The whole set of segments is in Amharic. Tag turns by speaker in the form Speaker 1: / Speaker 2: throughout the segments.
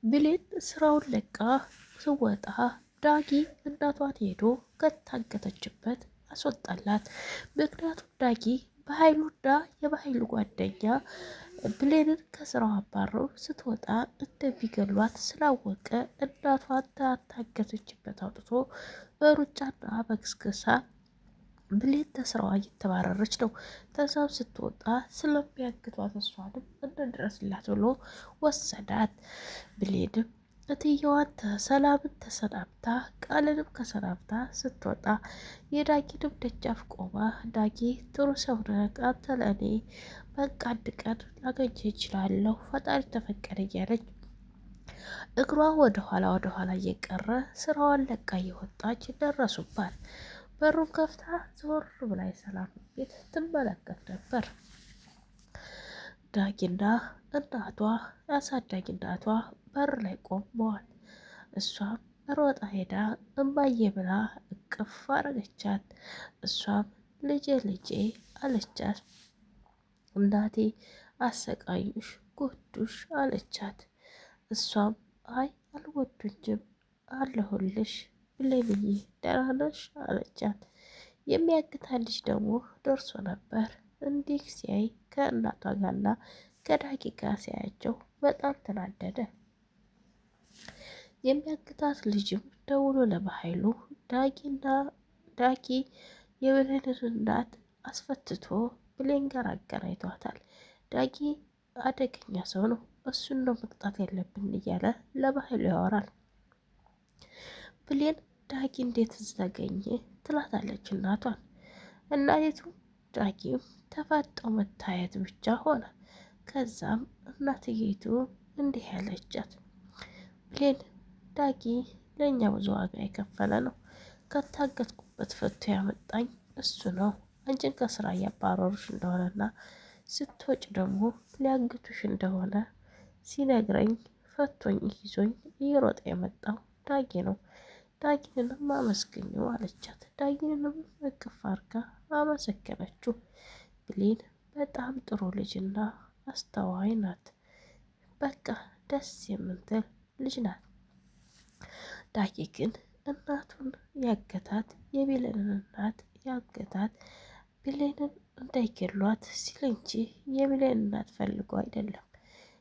Speaker 1: ብሌን ስራውን ለቃ ስወጣ ዳጊ እናቷን ሄዶ ከታገተችበት አስወጣላት። ምክንያቱም ዳጊ በኃይሉና የበኃይሉ ጓደኛ ብሌንን ከስራው አባረው ስትወጣ እንደሚገሏት ስላወቀ እናቷን ታገተችበት አውጥቶ በሩጫና በግስግሳ ብሌን ተስራዋ እየተባረረች ነው። ተዛም ስትወጣ ስለሚያግቷት እሷንም እንድረስላት ብሎ ወሰዳት። ብሌንም እትየዋን ሰላምን ተሰናብታ ቃልንም ከሰናብታ ስትወጣ የዳጊንም ደጃፍ ቆማ ዳጊ ጥሩ ሰው ነህ አንተ ለእኔ በቃ አንድ ቀን ላገኘህ እችላለሁ ፈጣሪ ተፈቀደ እያለች እግሯ ወደኋላ እየቀረ ስራዋን ለቃ እየወጣች ደረሱባት። በሩን ከፍታ ዞር ብላ የሰላም ቤት ትመለከት ነበር። ዳጊና እናቷ አሳዳጊ እናቷ በር ላይ ቆመዋል። እሷም ሮጣ ሄዳ እማዬ ብላ እቅፍ አረገቻት። እሷም ልጄ ልጄ አለቻት። እናቴ አሰቃዩሽ ጎዱሽ አለቻት። እሷም አይ አልጎዱኝም አለሁልሽ ብሌንዬ ደህና ነሽ አለቻት። የሚያግታት ልጅ ደግሞ ደርሶ ነበር። እንዲህ ሲያይ ከእናቷ ጋርና ከዳጊ ጋር ሲያያቸው በጣም ተናደደ። የሚያግታት ልጅም ደውሎ ለበኃይሉ ዳጊ የብሌንን እናት አስፈትቶ ብሌን ጋር አገናኝቷታል። ዳጊ አደገኛ ሰው ነው፣ እሱን ነው መቅጣት ያለብን እያለ ለበኃይሉ ያወራል። ብሌን ዳጊ እንዴት ተገኘ ትላታለች እናቷን። እናቲቱ ዳጊም ተፋጠው መታየት ብቻ ሆነ። ከዛም እናትዬቱ እንዲህ ያለቻት ብሌን ዳጊ ለእኛ ብዙ ዋጋ የከፈለ ነው። ከታገትኩበት ፈቶ ያመጣኝ እሱ ነው። አንቺን ከስራ እያባረሩሽ እንደሆነና ስትወጭ ደግሞ ሊያግቱሽ እንደሆነ ሲነግረኝ ፈቶኝ ይዞኝ እየሮጠ የመጣው ዳጊ ነው። ዳጊንንም አመስግኘው አለቻት። ዳጊንንም እቅፍ አርጋ አመሰገነችው። ብሌን በጣም ጥሩ ልጅና አስተዋይ ናት። በቃ ደስ የምትል ልጅ ናት። ዳጊ ግን እናቱን ያገታት የብሌንን እናት ያገታት ብሌንን እንዳይገሏት ሲል እንጂ የብሌን እናት ፈልጎ አይደለም።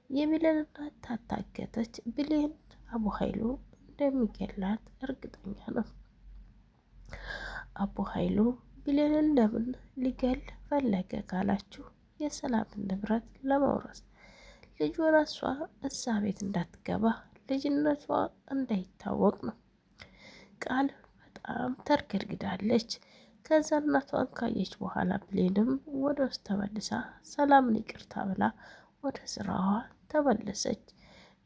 Speaker 1: የብሌን እናት ታታገተች ብሌን አቡ ኃይሉ እንደሚገላት እርግጠኛ ነው። አቡ ኃይሉ ብሌንን ለምን ሊገል ፈለገ ካላችሁ የሰላምን ንብረት ለመውረስ ልጅ ወራሷ እዛ ቤት እንዳትገባ ልጅነቷ እንዳይታወቅ ነው። ቃል በጣም ተርገድግዳለች። ከዛ እናቷን ካየች በኋላ ብሌንም ወደ ውስጥ ተመልሳ ሰላምን ይቅርታ ብላ ወደ ስራዋ ተመለሰች።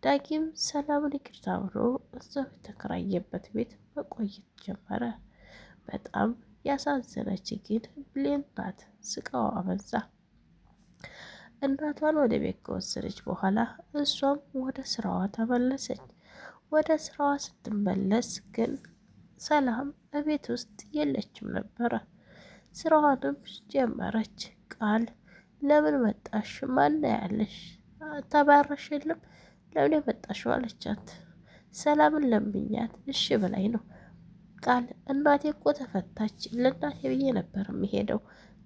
Speaker 1: ዳጊም ሰላምን ይቅርታ ብሎ እዛው የተከራየበት ቤት መቆየት ጀመረ። በጣም ያሳዘነች ግን ብሌን ናት። ስቃዋ አበዛ። እናቷን ወደ ቤት ከወሰደች በኋላ እሷም ወደ ስራዋ ተመለሰች። ወደ ስራዋ ስትመለስ ግን ሰላም በቤት ውስጥ የለችም ነበረ። ስራዋንም ጀመረች። ቃል ለምን መጣሽ? ማን ያለሽ? ተባረሽ የለም ለምን የመጣሽው አለቻት። ሰላምን ለምኛት እሺ በላይ ነው። ቃል እናቴ እኮ ተፈታች። ለእናቴ ብዬ ነበር የሚሄደው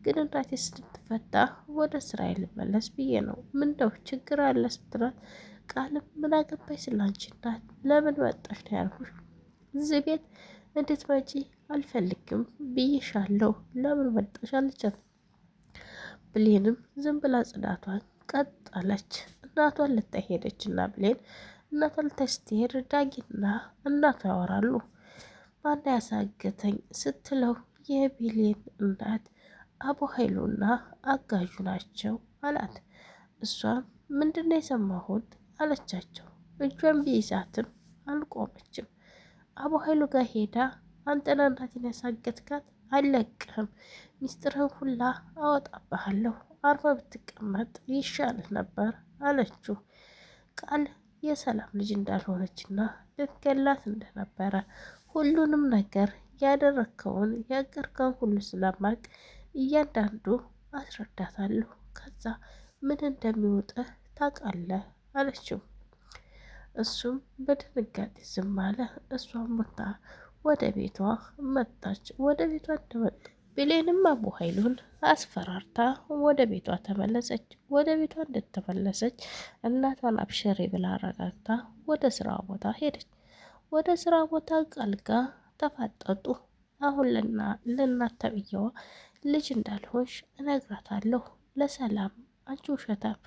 Speaker 1: ግን እናቴ ስትፈታ ወደ ስራዬ ልመለስ ብዬ ነው። ምንደው ችግር አለ ስትላት ቃልም ምን አገባኝ ስላንቺ እናት ለምን መጣሽ ነው ያልኩሽ። እዚህ ቤት እንድትመጪ አልፈልግም ብዬሻለሁ። ለምን መጣሽ አለቻት። ብሌንም ዝም ብላ ጽዳቷን ቀጠለች። እናቷን ልታይ ሄደችና ብሌን እናቷን ልታይ ስትሄድ ዳጊና እናቷ ያወራሉ። ማን ያሳገተኝ ስትለው የብሌን እናት አቡ ኃይሉና አጋዡ ናቸው አላት። እሷም ምንድነው የሰማሁት አለቻቸው። እጇን ቢይዛትም አልቆመችም። አቡ ኃይሉ ጋር ሄዳ አንተና እናቴን ያሳገትካት አልለቅህም፣ ሚስጥርህን ሁላ አወጣብሃለሁ፣ አርፈ ብትቀመጥ ይሻልህ ነበር አለችው። ቃል የሰላም ልጅ እንዳልሆነችና ልትገላት እንደነበረ ሁሉንም ነገር ያደረግከውን ያገርከውን ሁሉ ስለማቅ እያንዳንዱ አስረዳታለሁ። ከዛ ምን እንደሚወጥህ ታውቃለህ አለችው። እሱም በድንጋጤ ዝም አለ። እሷም ወጣ ወደ ቤቷ መጣች። ወደ ቤቷ እንደመጣ ብሌንም አቡ ኃይሉን አስፈራርታ ወደ ቤቷ ተመለሰች። ወደ ቤቷ እንደተመለሰች እናቷን አብሽሬ ብላ አረጋግታ ወደ ስራ ቦታ ሄደች። ወደ ስራ ቦታ ቃልጋ ተፋጠጡ። አሁን ለእናት ተብዬዋ ልጅ እንዳልሆንሽ እነግራታለሁ ለሰላም አንቺ ውሸታም።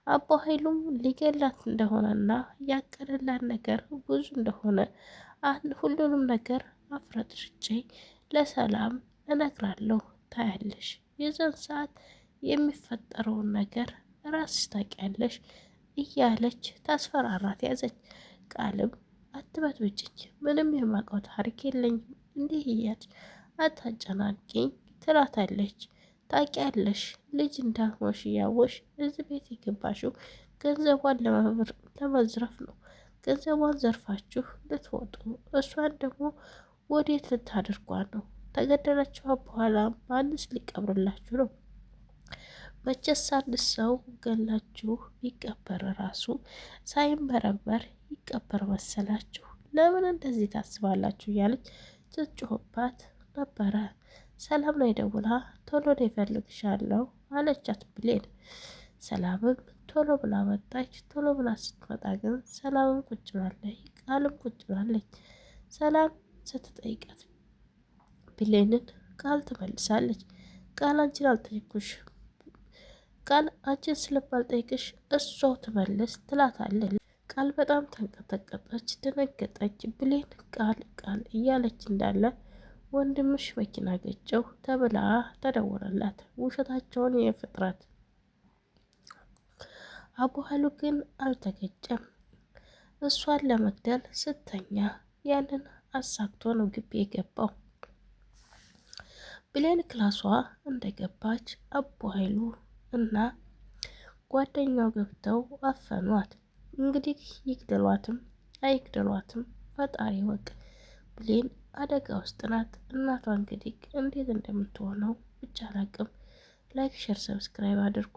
Speaker 1: አባ ኃይሉም ሊገላት እንደሆነና ያቀደላት ነገር ብዙ እንደሆነ ሁሉንም ነገር አፍረጥርጬ ለሰላም እነግራለሁ። ታያለሽ፣ የዛን ሰዓት የሚፈጠረውን ነገር ራስሽ ታውቂያለሽ እያለች ታስፈራራት ያዘች። ቃልም አትበጥብጭኝ፣ ምንም የማውቀው ታሪክ የለኝም፣ እንዲህ እያለች አታጨናንቂኝ ትላታለች። ታውቂያለሽ ልጅ እንዳልሆንሽ እያወሽ እዚህ ቤት የገባሽው ገንዘቧን ለመዝረፍ ነው። ገንዘቧን ዘርፋችሁ ልትወጡ፣ እሷን ደግሞ ወዴት ልታደርጓት ነው? ተገደላችኋ በኋላ ማንስ ሊቀብርላችሁ ነው? መቼስ አንድ ሰው ገላችሁ ቢቀበር ራሱ ሳይመረመር ይቀበር መሰላችሁ? ለምን እንደዚህ ታስባላችሁ? እያለች ትጮህባት ነበረ። ሰላም ላይ ደውላ ቶሎ ነው ይፈልግሻለሁ አለቻት ብሌን። ሰላምም ቶሎ ብላ መጣች። ቶሎ ብላ ስትመጣ ግን ሰላምም ቁጭ ብላለች፣ ቃልም ቁጭ ብላለች። ሰላም ስትጠይቃት ብሌንን ቃል ትመልሳለች። ቃል አንቺን አልጠይቁሽ፣ ቃል አንቺን ስለማልጠይቅሽ እሷው ትመልስ ትላታለች። ቃል በጣም ተንቀጠቀጠች፣ ደነገጠች። ብሌን ቃል ቃል እያለች እንዳለ ወንድምሽ መኪና ገጨው ተብላ ተደወለላት። ውሸታቸውን የፍጥረት አቡ ኃይሉ ግን አልተገጨም። እሷን ለመግደል ስተኛ ያንን አሳክቶ ነው ግቢ የገባው። ብሌን ክላሷ እንደገባች አቡ ኃይሉ እና ጓደኛው ገብተው አፈኗት። እንግዲህ ይግደሏትም አይግደሏትም ፈጣሪ ወቅ። ብሌን አደጋ ውስጥ ናት። እናቷ እንግዲህ እንዴት እንደምትሆነው ብቻ አላቅም። ላይክ፣ ሸር፣ ሰብስክራይብ አድርጉ።